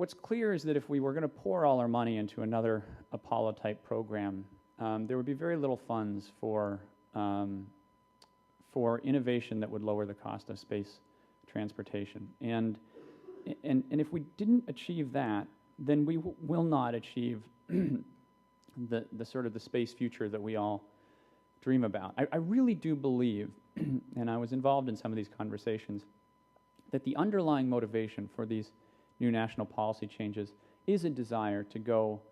what's clear is that if we were going to pour all our money into another Apollo-type program, there would be very little funds for innovation that would lower the cost of space transportation. And if we didn't achieve that, then we will not achieve the sort of the space future that we all dream about. I really do believe, and I was involved in some of these conversations, that the underlying motivation for these new national policy changes is a desire to go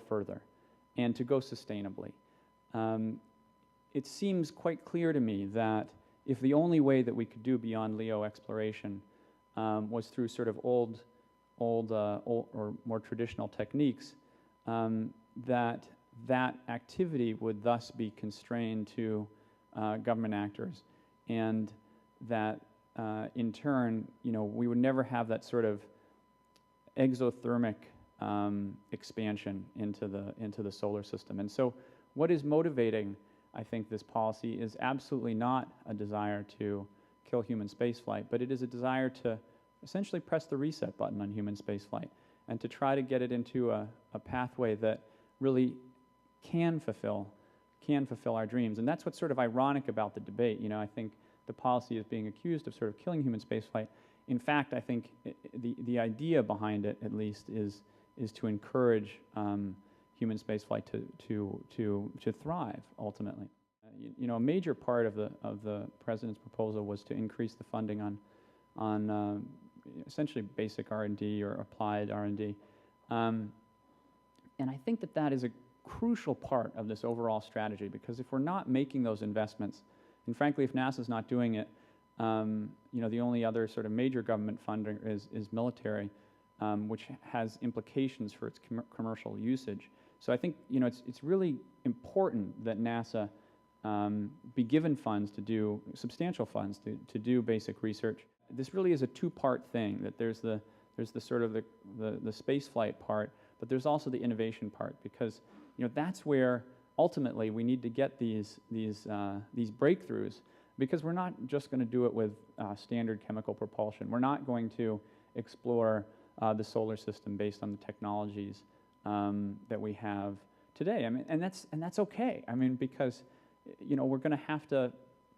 further and to go sustainably. It seems quite clear to me that if the only way that we could do beyond LEO exploration was through sort of old or more traditional techniques, that activity would thus be constrained to government actors, and that in turn, we would never have that sort of exothermic expansion into the solar system. And so what is motivating, I think, this policy is absolutely not a desire to kill human spaceflight, but it is a desire to essentially press the reset button on human spaceflight and to try to get it into a pathway that really can fulfill our dreams. And that's what's sort of ironic about the debate. I think the policy is being accused of sort of killing human spaceflight. In fact, I think the idea behind it, at least, is to encourage human spaceflight to thrive ultimately. A major part of the president's proposal was to increase the funding on essentially basic R&D or applied R&D, and I think that is a crucial part of this overall strategy, because if we're not making those investments, and frankly, if NASA's not doing it, the only other sort of major government funding is military, which has implications for its commercial usage. So I think it's really important that NASA be given funds to do substantial funds to do basic research. This really is a two-part thing. That there's the sort of the space flight part, but there's also the innovation part, because that's where ultimately we need to get these breakthroughs, because we're not just going to do it with standard chemical propulsion. We're not going to explore the solar system based on the technologies that we have today. I mean, and that's okay. I mean, because we're going to have to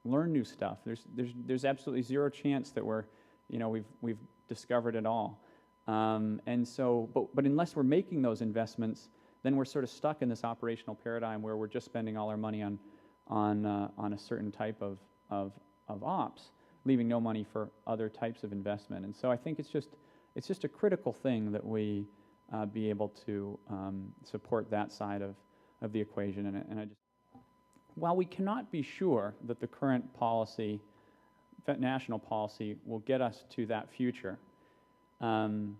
learn new stuff. There's absolutely zero chance that we've discovered it all. And so, but unless we're making those investments, then we're sort of stuck in this operational paradigm where we're just spending all our money on a certain type of ops, leaving no money for other types of investment. And so I think it's just a critical thing that we be able to support that side of the equation. And while we cannot be sure that the current policy, national policy, will get us to that future, I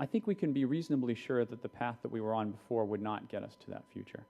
think we can be reasonably sure that the path that we were on before would not get us to that future.